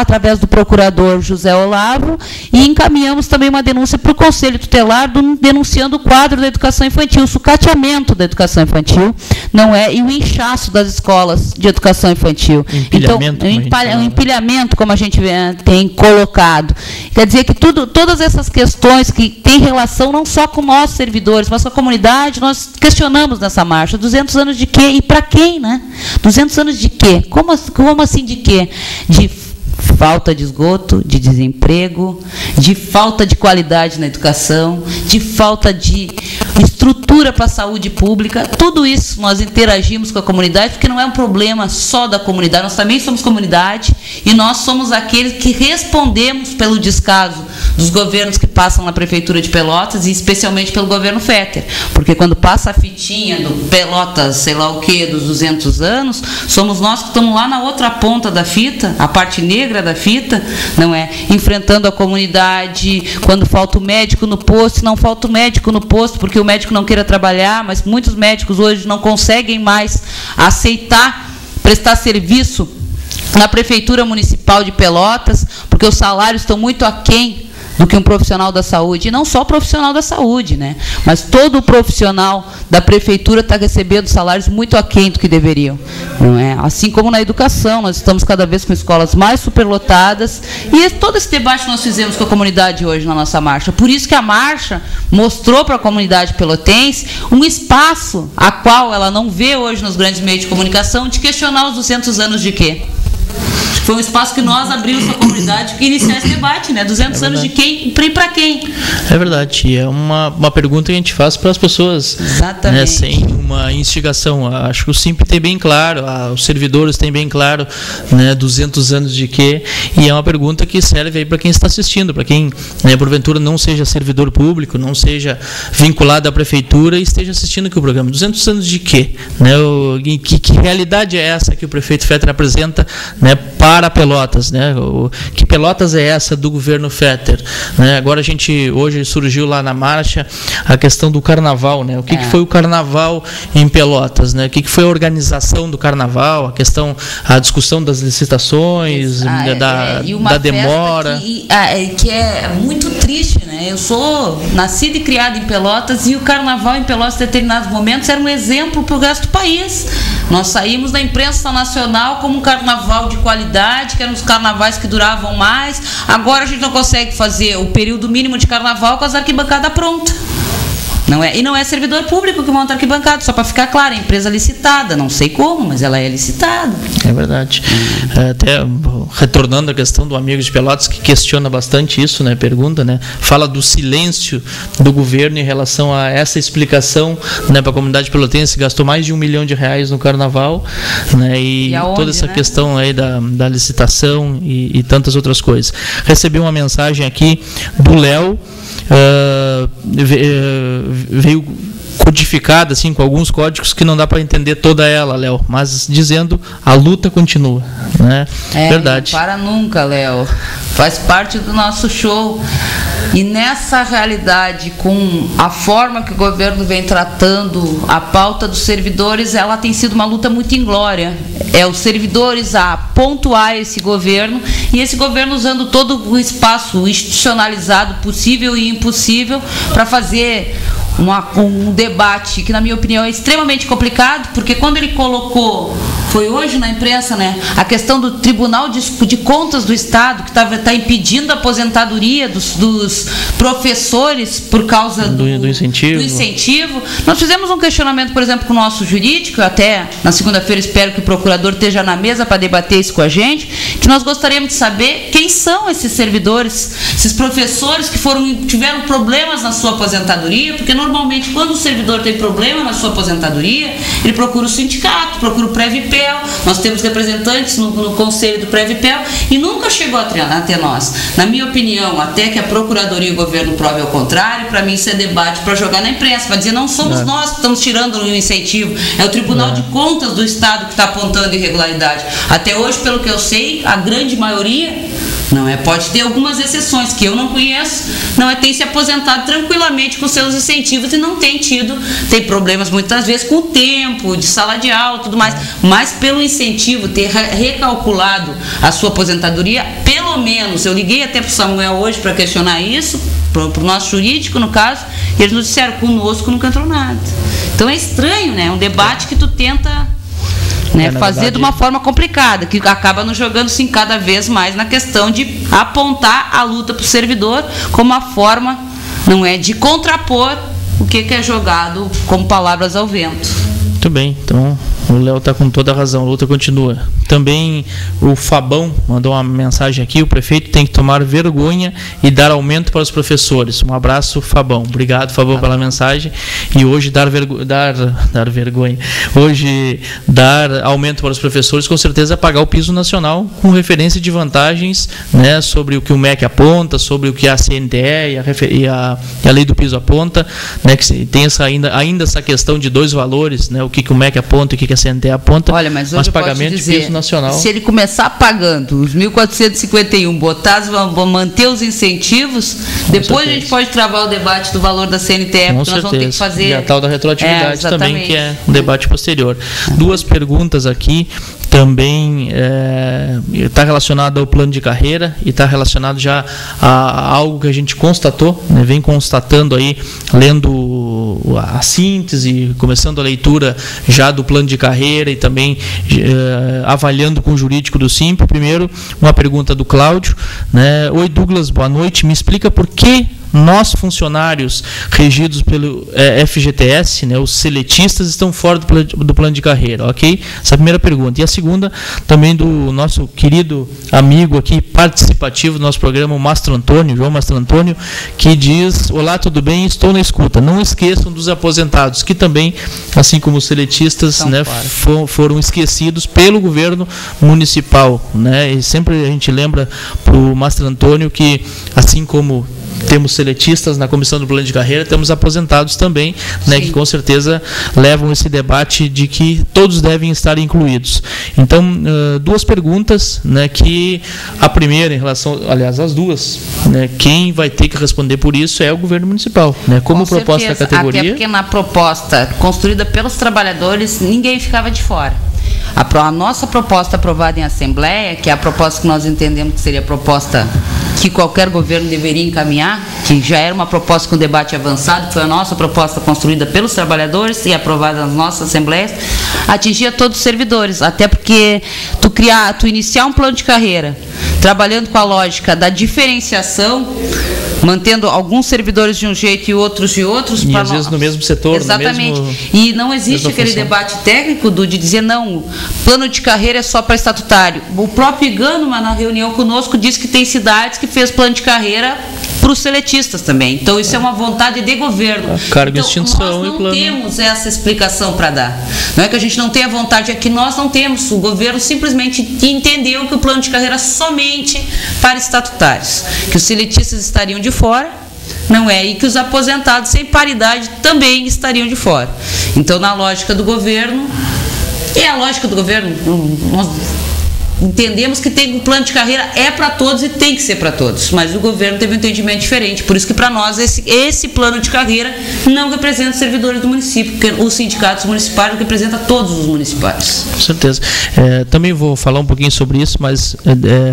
através do procurador José Olavo, e encaminhamos também uma denúncia para o Conselho Tutelar, denunciando o quadro da educação infantil, o sucateamento da educação infantil, não é, e o inchaço das escolas de educação infantil. Empilhamento, então, empilhamento, como a gente tem colocado. Quer dizer que todas essas questões que têm relação não só com nossos servidores, mas com a comunidade, nós questionamos nessa marcha. 200 anos de quê? E para quem, né? 200 anos de quê? Como assim de quê? De falta de esgoto, de desemprego, de falta de qualidade na educação, de falta de estrutura para a saúde pública. Tudo isso nós interagimos com a comunidade, porque não é um problema só da comunidade, nós também somos comunidade e nós somos aqueles que respondemos pelo descaso dos governos que passam na Prefeitura de Pelotas e especialmente pelo governo Fetter, porque quando passa a fitinha do Pelotas, sei lá o que, dos 200 anos, somos nós que estamos lá na outra ponta da fita, a parte negra da fita, não é? Enfrentando a comunidade, quando falta o médico no posto, não falta o médico no posto, porque o médico não queira trabalhar, mas muitos médicos hoje não conseguem mais aceitar prestar serviço na Prefeitura Municipal de Pelotas, porque os salários estão muito aquém do que um profissional da saúde, e não só o profissional da saúde, né? Mas todo o profissional da prefeitura está recebendo salários muito aquém do que deveriam, não é? Assim como na educação, nós estamos cada vez com escolas mais superlotadas, e todo esse debate nós fizemos com a comunidade hoje na nossa marcha. Por isso que a marcha mostrou para a comunidade pelotense um espaço a qual ela não vê hoje nos grandes meios de comunicação, de questionar os 200 anos de quê? Foi um espaço que nós abrimos para a comunidade e iniciar esse debate, né? 200 anos de quem e para quem? É verdade. E é uma pergunta que a gente faz para as pessoas, né, sem uma instigação. Acho que o SIMP tem bem claro, os servidores têm bem claro, né, 200 anos de quê? E é uma pergunta que serve aí para quem está assistindo, para quem, né, porventura não seja servidor público, não seja vinculado à prefeitura e esteja assistindo aqui o programa. 200 anos de quê? Né? Que realidade é essa que o prefeito Fetter apresenta, né, para Pelotas, né? Que Pelotas é essa do governo Fetter, né? Agora hoje surgiu lá na marcha a questão do carnaval, né? O que foi o carnaval em Pelotas, né? O que foi a organização do carnaval, a discussão das licitações, da demora. Que é muito triste, né? Eu sou nascida e criada em Pelotas e o carnaval em Pelotas em determinados momentos era um exemplo para o resto do país. Nós saímos da imprensa nacional como um carnaval de qualidade, que eram os carnavais que duravam mais. Agora a gente não consegue fazer o período mínimo de carnaval com as arquibancadas prontas. Não é, e não é servidor público que monta arquibancada, só para ficar claro, é empresa licitada, não sei como, mas ela é licitada. É verdade. Até retornando à questão do amigo de Pelotas, que questiona bastante isso, né? Pergunta, né? Fala do silêncio do governo em relação a essa explicação, né, para a comunidade pelotense, gastou mais de R$1 milhão no carnaval, né? E aonde, toda essa né? questão aí da licitação e tantas outras coisas. Recebi uma mensagem aqui do Léo, veio codificada assim com alguns códigos que não dá para entender toda ela, Léo, mas dizendo a luta continua, né? Verdade. Não para nunca, Léo. Faz parte do nosso show. E nessa realidade, com a forma que o governo vem tratando a pauta dos servidores, ela tem sido uma luta muito inglória. É os servidores a pontuar esse governo, e esse governo usando todo o espaço institucionalizado possível e impossível para fazer um debate que, na minha opinião, é extremamente complicado, porque quando ele colocou, foi hoje na imprensa, né, a questão do Tribunal de Contas do Estado, que está impedindo a aposentadoria dos professores por causa do incentivo. Nós fizemos um questionamento, por exemplo, com o nosso jurídico, até na segunda-feira espero que o procurador esteja na mesa para debater isso com a gente, que nós gostaríamos de saber quem são esses servidores, esses professores que tiveram problemas na sua aposentadoria, porque normalmente quando o servidor tem problema na sua aposentadoria, ele procura o sindicato, procura o Previpel. Nós temos representantes no conselho do Previpel e nunca chegou até nós. Na minha opinião, até que a Procuradoria e o governo prove ao contrário, para mim isso é debate para jogar na imprensa, para dizer não somos nós que estamos tirando o incentivo, é o Tribunal de Contas do Estado que está apontando irregularidade. Até hoje, pelo que eu sei, a grande maioria não é, pode ter algumas exceções que eu não conheço, tem se aposentado tranquilamente com seus incentivos e não tem problemas muitas vezes com o tempo, de sala de aula e tudo mais, mas pelo incentivo, ter recalculado a sua aposentadoria, pelo menos, eu liguei até para o Samuel hoje para questionar isso, para o nosso jurídico no caso, e eles nos disseram, conosco nunca entrou nada. Então é estranho, né? É um debate que tu tenta fazer de uma forma complicada, que acaba nos jogando sim cada vez mais na questão de apontar a luta para o servidor como uma forma, de contrapor o que é jogado como palavras ao vento. Muito bem, então o Léo está com toda a razão, a luta continua. Também o Fabão mandou uma mensagem aqui, o prefeito tem que tomar vergonha e dar aumento para os professores. Um abraço, Fabão. Obrigado, Fabão, pela mensagem. E hoje dar vergonha. Hoje dar aumento para os professores, com certeza pagar o piso nacional com referência de vantagens, né, sobre o que o MEC aponta, sobre o que a CNTE e a lei do piso aponta, né, que tem ainda essa questão de dois valores, né, o que o MEC aponta e o que a CNTE aponta. Olha, mas hoje pagamento de piso nacional. Se ele começar pagando os 1.451, manter os incentivos, depois a gente pode travar o debate do valor da CNTE, porque nós vamos ter que fazer. E a tal da retroatividade também, que é um debate posterior. Duas perguntas aqui. Também está relacionado ao plano de carreira e está relacionado já a algo que a gente constatou, né, vem constatando aí, lendo a síntese, começando a leitura já do plano de carreira e também avaliando com o jurídico do SIMP. Primeiro, uma pergunta do Cláudio, né? Oi, Douglas, boa noite. Me explica por que nós, funcionários regidos pelo FGTS, né, os seletistas, estão fora do plano de carreira, ok? Essa é a primeira pergunta. E a segunda, também do nosso querido amigo aqui, participativo do nosso programa, o Mastro Antônio, João Mastro Antônio, que diz: olá, tudo bem? Estou na escuta. Não esqueçam dos aposentados, que também, assim como os seletistas, né, foram esquecidos pelo governo municipal, né? E sempre a gente lembra para o Mastro Antônio que, assim como temos seletistas na comissão do plano de carreira, temos aposentados também, né, que com certeza levam esse debate de que todos devem estar incluídos. Então, duas perguntas, né, que a primeira em relação, aliás, as duas, né, quem vai ter que responder por isso é o governo municipal, né, como proposta da categoria. Até porque na proposta construída pelos trabalhadores, ninguém ficava de fora. A nossa proposta aprovada em Assembleia, que é a proposta que nós entendemos que seria a proposta que qualquer governo deveria encaminhar, que já era uma proposta com debate avançado, que foi a nossa proposta construída pelos trabalhadores e aprovada nas nossas assembleias, atingia todos os servidores, até porque tu iniciar um plano de carreira trabalhando com a lógica da diferenciação, mantendo alguns servidores de um jeito e outros de outros. E às vezes no mesmo setor. Exatamente. No mesmo, e não existe aquele debate técnico de dizer, não, plano de carreira é só para estatutário. O próprio IGAN, na reunião conosco, disse que tem cidades que fez plano de carreira para os seletistas também. Então, isso é uma vontade de governo. Cargo então, extinção nós e plano. temos essa explicação para dar. Não é que a gente não tenha vontade, é que nós não temos. O governo simplesmente entendeu que o plano de carreira é somente para estatutários, que os seletistas estariam de fora, não é? E que os aposentados sem paridade também estariam de fora. Então, na lógica do governo, a lógica do governo, nós entendemos que tem um plano de carreira é para todos e tem que ser para todos, mas o governo teve um entendimento diferente, por isso que para nós esse plano de carreira não representa os servidores do município, porque os sindicatos municipais representam todos os municipais. Com certeza. Também vou falar um pouquinho sobre isso, mas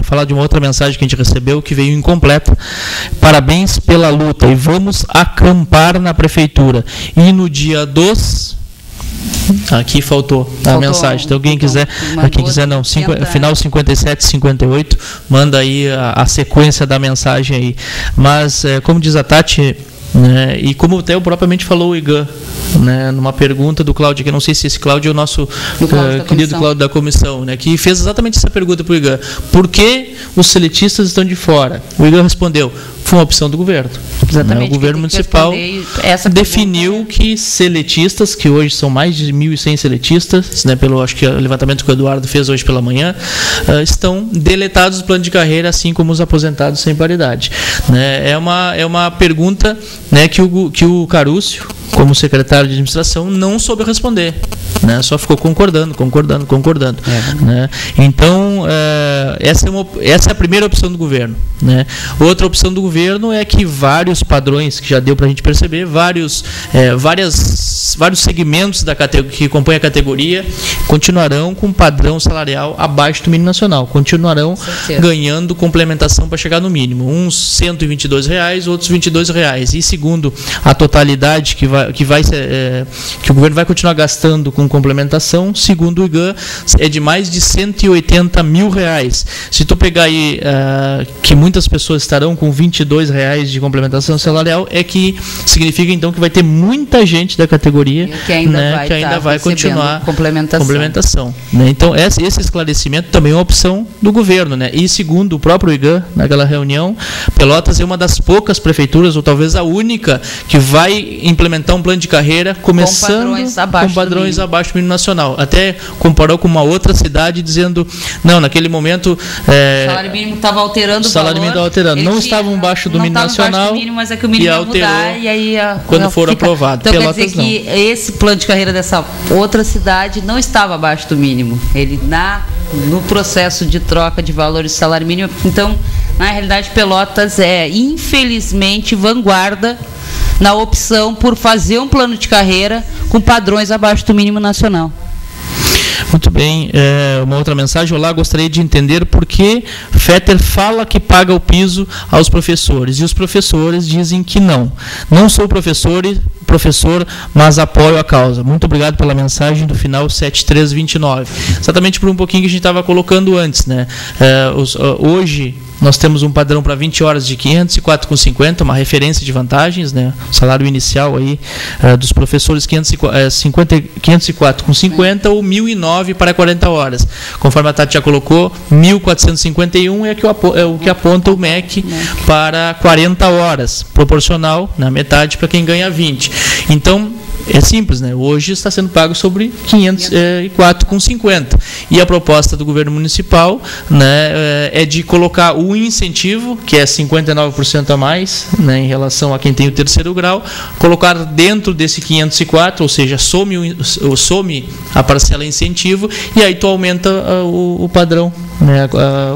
falar de uma outra mensagem que a gente recebeu que veio incompleta. Parabéns pela luta e vamos acampar na prefeitura. E no dia dos... Aqui faltou a mensagem. Então, quem quiser, final 57, 58, manda aí a sequência da mensagem aí. Mas, como diz a Tati, né, e como até propriamente falou o IGAN, né, numa pergunta do Cláudio, que eu não sei se esse Cláudio é o nosso querido Cláudio da comissão, né, que fez exatamente essa pergunta para o IGAN: por que os seletistas estão de fora? O IGAN respondeu: foi uma opção do governo. Exatamente. Né, o governo municipal definiu que seletistas, que hoje são mais de 1.100 seletistas, né, pelo acho que o levantamento que o Eduardo fez hoje pela manhã, estão deletados do plano de carreira, assim como os aposentados sem paridade. Né, é uma pergunta, né, que o Carúcio, como secretário de administração, não soube responder, né, só ficou concordando. Né. Então, essa é a primeira opção do governo. Né. Outra opção do governo é que vários padrões, que já deu para a gente perceber, vários segmentos que compõem a categoria continuarão com padrão salarial abaixo do mínimo nacional, continuarão ganhando complementação para chegar no mínimo, uns R$122, outros R$22, e segundo a totalidade que o governo vai continuar gastando com complementação, segundo o IGAN, é de mais de R$180 mil. Se tu pegar aí que muitas pessoas estarão com R$22 de complementação salarial, é que significa então que vai ter muita gente da categoria que ainda vai continuar complementação. Né? Então esse esclarecimento também é uma opção do governo, né? E segundo o próprio IGAN, naquela reunião, Pelotas é uma das poucas prefeituras, ou talvez a única, que vai implementar um plano de carreira começando com padrões abaixo do mínimo nacional. Até comparou com uma outra cidade dizendo, não, naquele momento o salário mínimo estava alterando, não estavam abaixo do mínimo nacional, mínimo, mas é que o mínimo e alterou mudar, e aí quando for aprovado. Então Pelotas, quer dizer que esse plano de carreira dessa outra cidade não estava abaixo do mínimo, ele no processo de troca de valores de salário mínimo. Então, na realidade, Pelotas é infelizmente vanguarda na opção por fazer um plano de carreira com padrões abaixo do mínimo nacional. Muito bem, uma outra mensagem: olá, gostaria de entender por que Fetter fala que paga o piso aos professores e os professores dizem que não sou professor, mas apoio a causa. Muito obrigado pela mensagem do final 7329. Exatamente por um pouquinho que a gente estava colocando antes, né? Hoje nós temos um padrão para 20 horas de R$ 504,50, uma referência de vantagens, né? O salário inicial aí dos professores R$ 504,50 ou R$ 1.009 para 40 horas. Conforme a Tati já colocou, R$ 1.451 é o que aponta o MEC para 40 horas, proporcional, na metade para quem ganha 20. Então, é simples, né? Hoje está sendo pago sobre 504,50. E a proposta do governo municipal, né, é de colocar o incentivo, que é 59% a mais, né, em relação a quem tem o terceiro grau, colocar dentro desse 504, ou seja, some a parcela incentivo, e aí tu aumenta o padrão, né,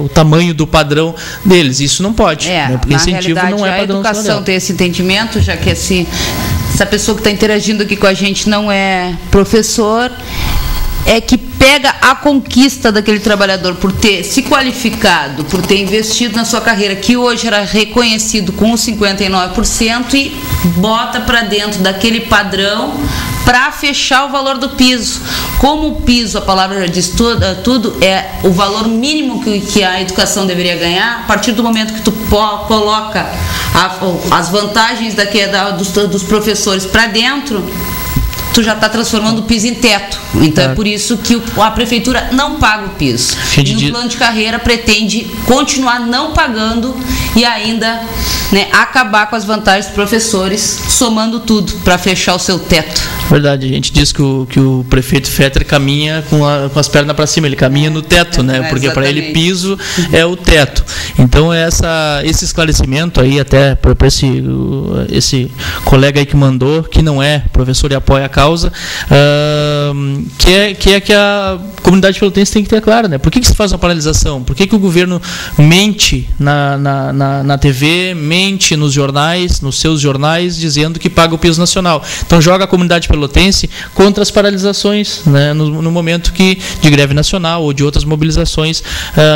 o tamanho do padrão deles. Isso não pode, né, porque incentivo não é padrão salarial. A educação tem esse entendimento, já que essa pessoa que está interagindo aqui com a gente não é professor, é que pega a conquista daquele trabalhador por ter se qualificado, por ter investido na sua carreira, que hoje era reconhecido com os 59%, e bota para dentro daquele padrão para fechar o valor do piso. Como o piso, a palavra já diz tudo, é o valor mínimo que a educação deveria ganhar. A partir do momento que tu coloca as vantagens dos professores para dentro, tu já está transformando o piso em teto. Então é por isso que a prefeitura não paga o piso. E no plano de carreira pretende continuar não pagando e ainda, né, acabar com as vantagens dos professores, somando tudo para fechar o seu teto. Verdade, a gente diz que o prefeito Fetter caminha com as pernas para cima, ele caminha no teto, né? Porque para ele piso é o teto. Então esse esclarecimento aí até para esse colega aí que mandou, que não é professor e apoia a causa, que a comunidade pelotense tem que ter claro, né? Por que se faz uma paralisação? Por que o governo mente na TV, mente nos jornais, nos seus jornais, dizendo que paga o piso nacional? Então joga a comunidade pelotense contra as paralisações, né, no momento de greve nacional ou de outras mobilizações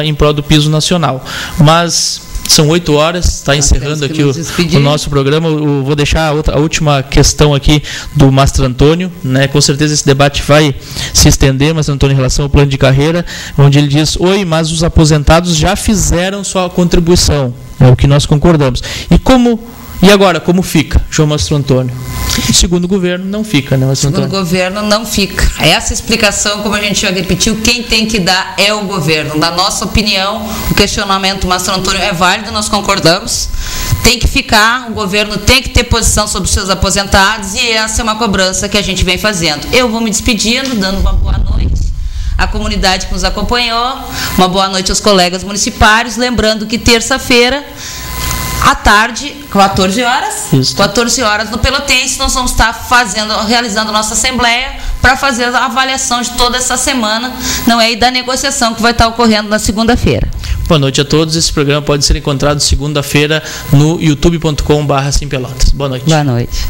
em prol do piso nacional. Mas são 8 horas, está encerrando aqui o nosso programa. Eu vou deixar a última questão aqui do Mastro Antônio, né? Com certeza esse debate vai se estender, Mastro Antônio, em relação ao plano de carreira, onde ele diz: oi, mas os aposentados já fizeram sua contribuição, é o que nós concordamos. E agora, como fica, João Mastro Antônio? Segundo o governo, não fica, né, Mastro Antônio? Segundo o governo, não fica. Essa explicação, como a gente já repetiu, quem tem que dar é o governo. Na nossa opinião, o questionamento, Mastro Antônio, é válido, nós concordamos. Tem que ficar, o governo tem que ter posição sobre os seus aposentados, e essa é uma cobrança que a gente vem fazendo. Eu vou me despedindo, dando uma boa noite à comunidade que nos acompanhou, uma boa noite aos colegas municipais, lembrando que terça-feira, à tarde, 14 horas, isso. 14 horas no Pelotense, nós vamos estar realizando nossa assembleia para fazer a avaliação de toda essa semana, não é, e da negociação que vai estar ocorrendo na segunda-feira. Boa noite a todos. Esse programa pode ser encontrado segunda-feira no youtube.com/simpelotas. Boa noite. Boa noite.